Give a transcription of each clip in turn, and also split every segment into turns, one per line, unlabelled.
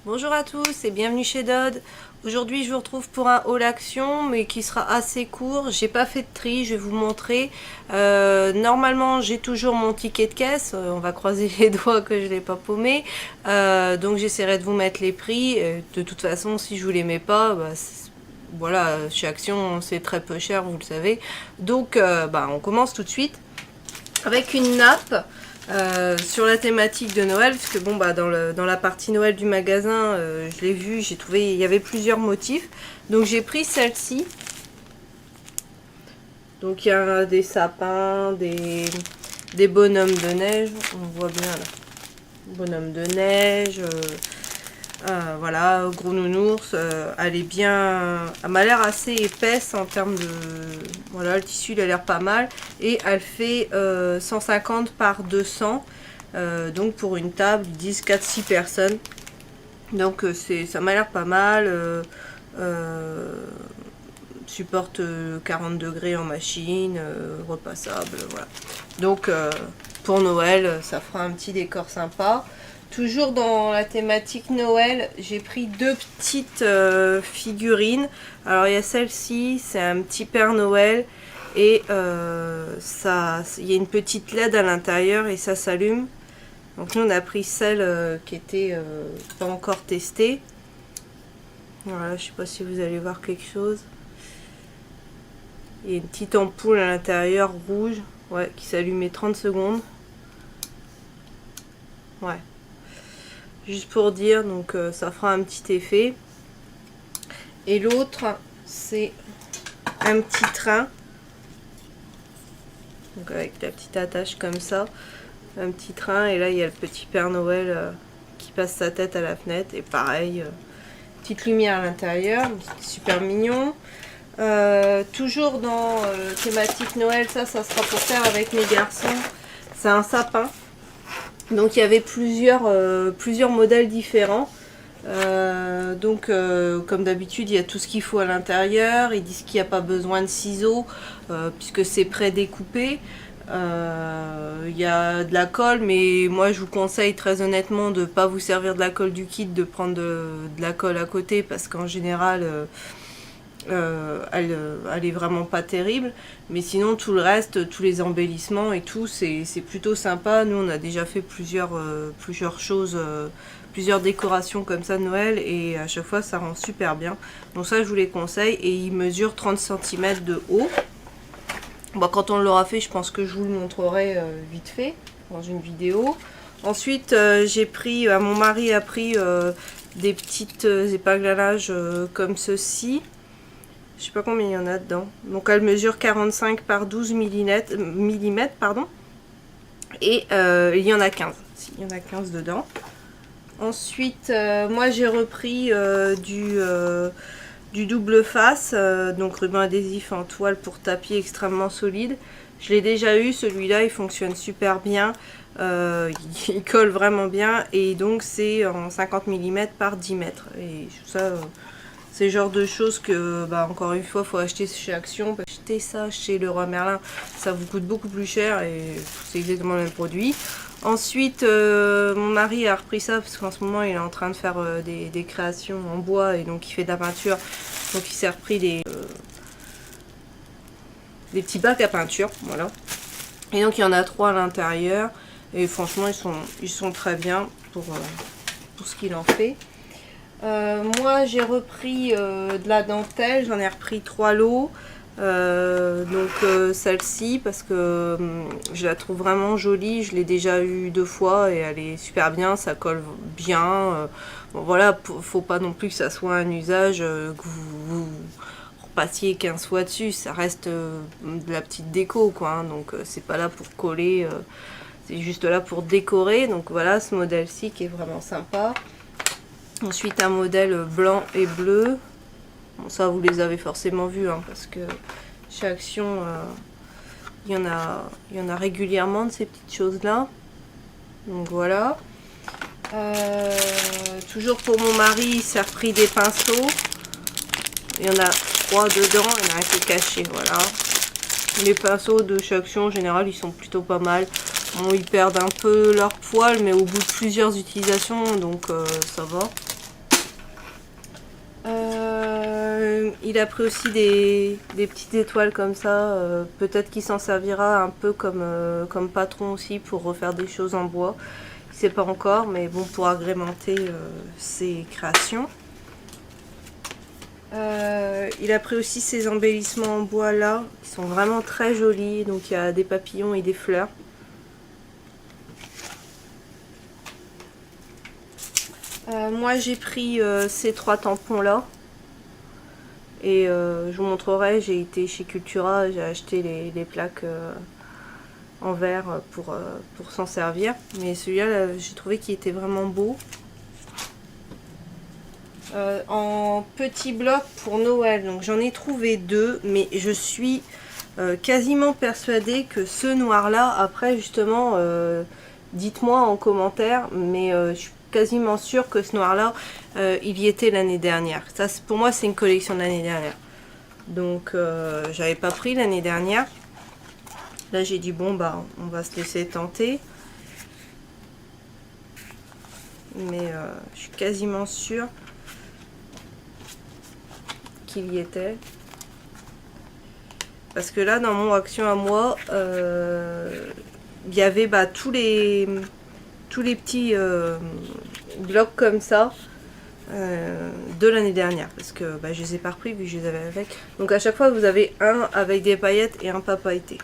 Bonjour à tous et bienvenue chez Dodd. Aujourd'hui je vous retrouve pour un haul action mais qui sera assez court. J'ai pas fait de tri, je vais vous montrer. Normalement j'ai toujours mon ticket de caisse, on va croiser les doigts que je l'ai pas paumé. Donc j'essaierai de vous mettre les prix. De toute façon si je vous les mets pas, voilà, chez Action c'est très peu cher, vous le savez. Donc on commence tout de suite avec une nappe. Sur la thématique de Noël, parce que bon dans la partie Noël du magasin, je l'ai vu, j'ai trouvé il y avait plusieurs motifs, donc j'ai pris celle-ci. Donc il y a des sapins, des bonhommes de neige, on voit bien là, bonhomme de neige, voilà, gros nounours. Elle est bien, elle m'a l'air assez épaisse en termes de, voilà, le tissu il a l'air pas mal et elle fait 150 par 200, donc pour une table ils disent 4-6 personnes, donc ça m'a l'air pas mal. Supporte 40 degrés en machine, repassable, voilà. Donc pour Noël ça fera un petit décor sympa. Toujours dans la thématique Noël, j'ai pris deux petites figurines. Alors il y a celle-ci, c'est un petit Père Noël et il y a une petite LED à l'intérieur et ça s'allume. Donc nous on a pris celle qui était pas encore testée. Voilà, je sais pas si vous allez voir quelque chose. Il y a une petite ampoule à l'intérieur rouge, ouais, qui s'allumait 30 secondes. Ouais. Juste pour dire, donc ça fera un petit effet. Et l'autre, c'est un petit train. Donc avec la petite attache comme ça. Un petit train, et là il y a le petit Père Noël qui passe sa tête à la fenêtre. Et pareil, petite lumière à l'intérieur, c'est super mignon. Toujours dans thématique Noël, ça sera pour faire avec mes garçons. C'est un sapin. Donc il y avait plusieurs modèles différents. Comme d'habitude, il y a tout ce qu'il faut à l'intérieur. Ils disent qu'il n'y a pas besoin de ciseaux puisque c'est pré-découpé. Il y a de la colle, mais moi je vous conseille très honnêtement de ne pas vous servir de la colle du kit, de prendre de la colle à côté parce qu'en général elle est vraiment pas terrible, mais sinon tout le reste, tous les embellissements et tout, c'est plutôt sympa. Nous on a déjà fait plusieurs choses, plusieurs décorations comme ça de Noël et à chaque fois ça rend super bien. Donc ça je vous les conseille et il mesure 30 cm de haut. Bon, quand on l'aura fait je pense que je vous le montrerai vite fait dans une vidéo. Ensuite j'ai pris, mon mari a pris des petites épingles à linge comme ceci. Je sais pas combien il y en a dedans. Donc elle mesure 45 par 12 mm, pardon. Et il y en a 15. Il y en a 15 dedans. Ensuite, moi j'ai repris du double face, donc ruban adhésif en toile pour tapis extrêmement solide. Je l'ai déjà eu, celui-là il fonctionne super bien. Il colle vraiment bien et donc c'est en 50 mm par 10 mètres. Et ça... c'est le genre de choses que, encore une fois, faut acheter chez Action. Acheter ça chez Leroy Merlin, ça vous coûte beaucoup plus cher et c'est exactement le même produit. Ensuite, mon mari a repris ça parce qu'en ce moment, il est en train de faire des créations en bois et donc il fait de la peinture. Donc il s'est repris des petits bacs à peinture, voilà. Et donc il y en a 3 à l'intérieur et franchement, ils sont très bien pour ce qu'il en fait. Moi j'ai repris de la dentelle, j'en ai repris 3 lots, celle-ci parce que je la trouve vraiment jolie, je l'ai déjà eu 2 fois et elle est super bien, ça colle bien. Bon, voilà, faut pas non plus que ça soit un usage que vous repassiez 15 fois dessus, ça reste de la petite déco quoi, hein, donc c'est pas là pour coller, c'est juste là pour décorer. Donc voilà, ce modèle-ci qui est vraiment sympa. Ensuite un modèle blanc et bleu. Bon, ça vous les avez forcément vus hein, parce que chez Action il y en a régulièrement de ces petites choses là. Donc voilà. Toujours pour mon mari, il s'est repris des pinceaux. Il y en a 3 dedans, il y en a un qui est caché, voilà. Les pinceaux de chez Action en général ils sont plutôt pas mal. Bon, ils perdent un peu leur poil mais au bout de plusieurs utilisations, donc ça va. Il a pris aussi des petites étoiles comme ça. Peut-être qu'il s'en servira un peu comme patron aussi pour refaire des choses en bois. Il ne sait pas encore, mais bon, pour agrémenter ses créations. Il a pris aussi ces embellissements en bois là, qui sont vraiment très jolis. Donc il y a des papillons et des fleurs. Moi j'ai pris ces 3 tampons là. Et je vous montrerai, j'ai été chez Cultura, j'ai acheté les plaques en verre pour s'en servir. Mais celui-là, j'ai trouvé qu'il était vraiment beau. En petit bloc pour Noël, donc j'en ai trouvé 2, mais je suis quasiment persuadée que ce noir là, après justement, dites-moi en commentaire, mais je suis quasiment sûre que ce noir là, il y était l'année dernière. Ça, pour moi, c'est une collection de l'année dernière. Donc j'avais pas pris l'année dernière. Là j'ai dit bon bah on va se laisser tenter. Mais je suis quasiment sûre qu'il y était. Parce que là dans mon action à moi, il y avait bah, tous les petits blocs comme ça de l'année dernière. Parce que bah, je les ai pas repris vu que je les avais avec. Donc à chaque fois vous avez un avec des paillettes et un pas pailleté.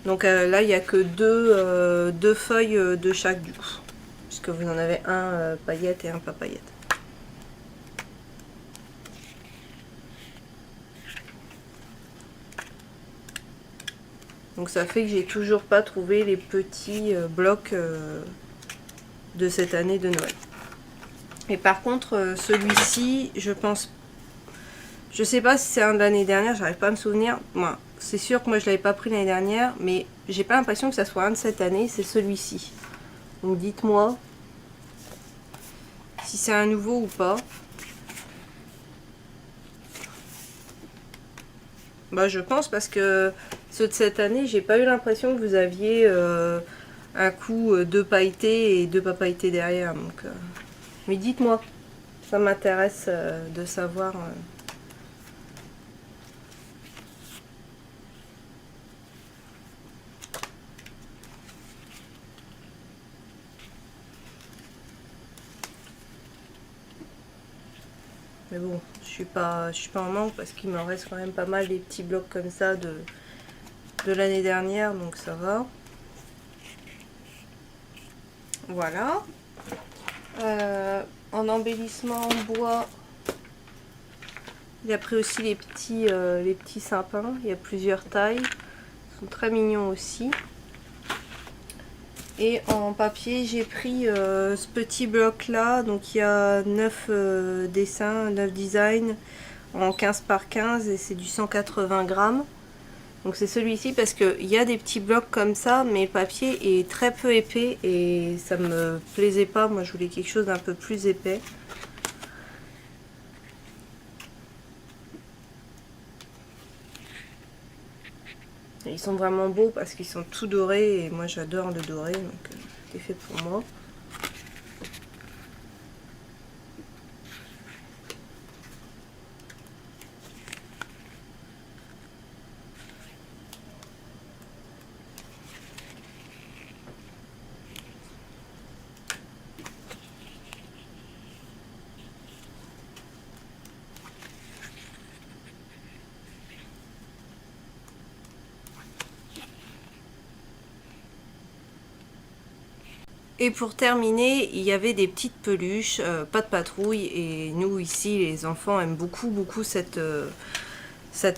Donc là il n'y a que deux feuilles de chaque du coup. Puisque vous en avez un paillette et un pas paillette. Donc ça fait que j'ai toujours pas trouvé les petits blocs de cette année de Noël. Et par contre celui-ci, je pense, je sais pas si c'est un de l'année dernière, j'arrive pas à me souvenir. Moi, c'est sûr que moi je l'avais pas pris l'année dernière, mais j'ai pas l'impression que ça soit un de cette année, c'est celui-ci. Donc dites-moi si c'est un nouveau ou pas. Bah je pense parce que ceux de cette année, j'ai pas eu l'impression que vous aviez un coup 2 pailletés et 2 pas pailletés derrière. Donc, mais dites-moi, ça m'intéresse de savoir. Mais bon, je suis pas en manque parce qu'il me reste quand même pas mal des petits blocs comme ça de l'année dernière, donc ça va. Voilà. En embellissement en bois, il a pris aussi les petits sapins. Il y a plusieurs tailles. Ils sont très mignons aussi. Et en papier, j'ai pris ce petit bloc là. Donc il y a 9 dessins, 9 designs en 15 par 15 et c'est du 180 grammes. Donc c'est celui-ci parce qu'il y a des petits blocs comme ça, mais le papier est très peu épais et ça me plaisait pas. Moi je voulais quelque chose d'un peu plus épais. Et ils sont vraiment beaux parce qu'ils sont tout dorés et moi j'adore le doré, donc c'est fait pour moi. Et pour terminer, il y avait des petites peluches, pas de patrouille, et nous ici les enfants aiment beaucoup cette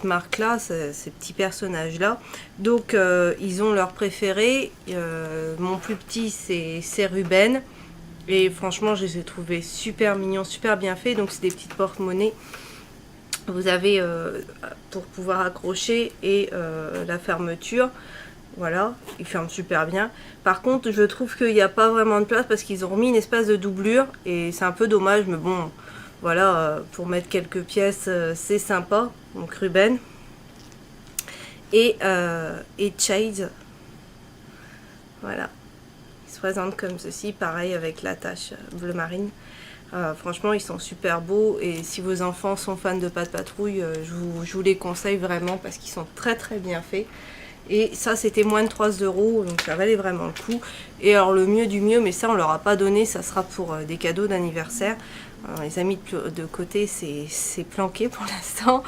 marque là, ces petits personnages là. Donc ils ont leur préféré. Mon plus petit c'est Ruben, et franchement je les ai trouvés super mignons, super bien faits. Donc c'est des petites porte-monnaies. Vous avez pour pouvoir accrocher et la fermeture. Voilà, il ferme super bien. Par contre, je trouve qu'il n'y a pas vraiment de place parce qu'ils ont remis une espèce de doublure et c'est un peu dommage, mais bon, voilà, pour mettre quelques pièces, c'est sympa. Donc Ruben et Chase, voilà, ils se présentent comme ceci, pareil avec la tache bleu marine. Franchement, ils sont super beaux et si vos enfants sont fans de Pat' Patrouille, je vous les conseille vraiment parce qu'ils sont très très bien faits. Et ça, c'était moins de 3 €, donc ça valait vraiment le coup. Et alors le mieux du mieux, mais ça on leur a pas donné, ça sera pour des cadeaux d'anniversaire. On les a mis de côté, c'est planqué pour l'instant.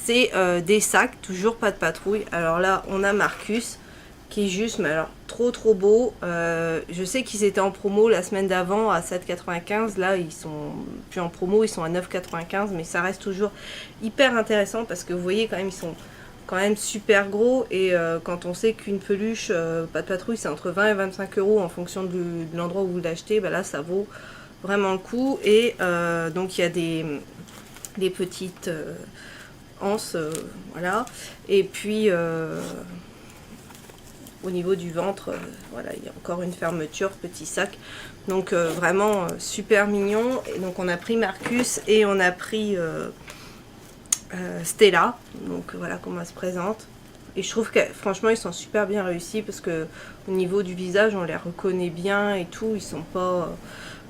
C'est des sacs, toujours Pat' Patrouille. Alors là, on a Marcus qui est juste, mais alors trop beau. Je sais qu'ils étaient en promo la semaine d'avant à 7,95. Là, ils sont plus en promo, ils sont à 9,95. Mais ça reste toujours hyper intéressant parce que vous voyez quand même, ils sont quand même super gros. Et quand on sait qu'une peluche Pat' Patrouille, c'est entre 20 et 25 € en fonction de l'endroit où vous l'achetez, bah là, ça vaut vraiment le coup. Et donc, il y a des petites anses, voilà. Et puis au niveau du ventre, voilà, il y a encore une fermeture, petit sac. Donc vraiment super mignon. Et donc on a pris Marcus et on a pris Stella. Donc voilà comment elle se présente. Et je trouve que franchement ils sont super bien réussis parce que au niveau du visage on les reconnaît bien et tout. Ils sont pas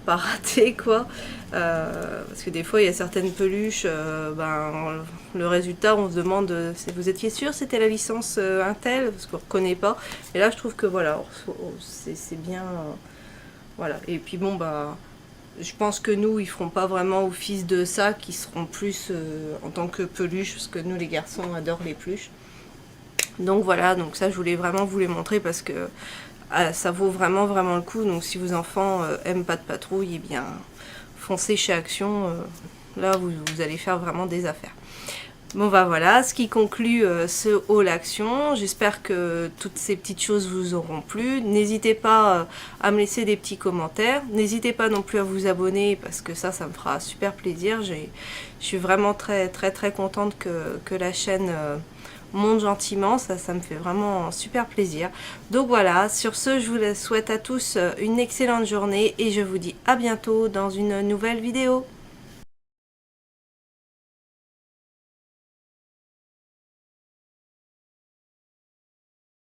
ratés quoi. Parce que des fois il y a certaines peluches, le résultat on se demande vous étiez sûr c'était la licence Intel parce qu'on ne reconnaît pas. Et là je trouve que voilà c'est bien. Voilà. Et puis bon je pense que nous ils feront pas vraiment office de ça, qui seront plus en tant que peluche parce que nous les garçons adorent les peluches. Donc voilà, donc ça je voulais vraiment vous les montrer parce que ça vaut vraiment le coup. Donc si vos enfants aiment Pat' Patrouille, eh bien foncez chez Action, là vous allez faire vraiment des affaires. Bon voilà, ce qui conclut ce haul Action. J'espère que toutes ces petites choses vous auront plu. N'hésitez pas à me laisser des petits commentaires. N'hésitez pas non plus à vous abonner parce que ça me fera super plaisir. Je suis vraiment très contente que la chaîne monte gentiment, ça me fait vraiment super plaisir. Donc voilà, sur ce je vous souhaite à tous une excellente journée et je vous dis à bientôt dans une nouvelle vidéo.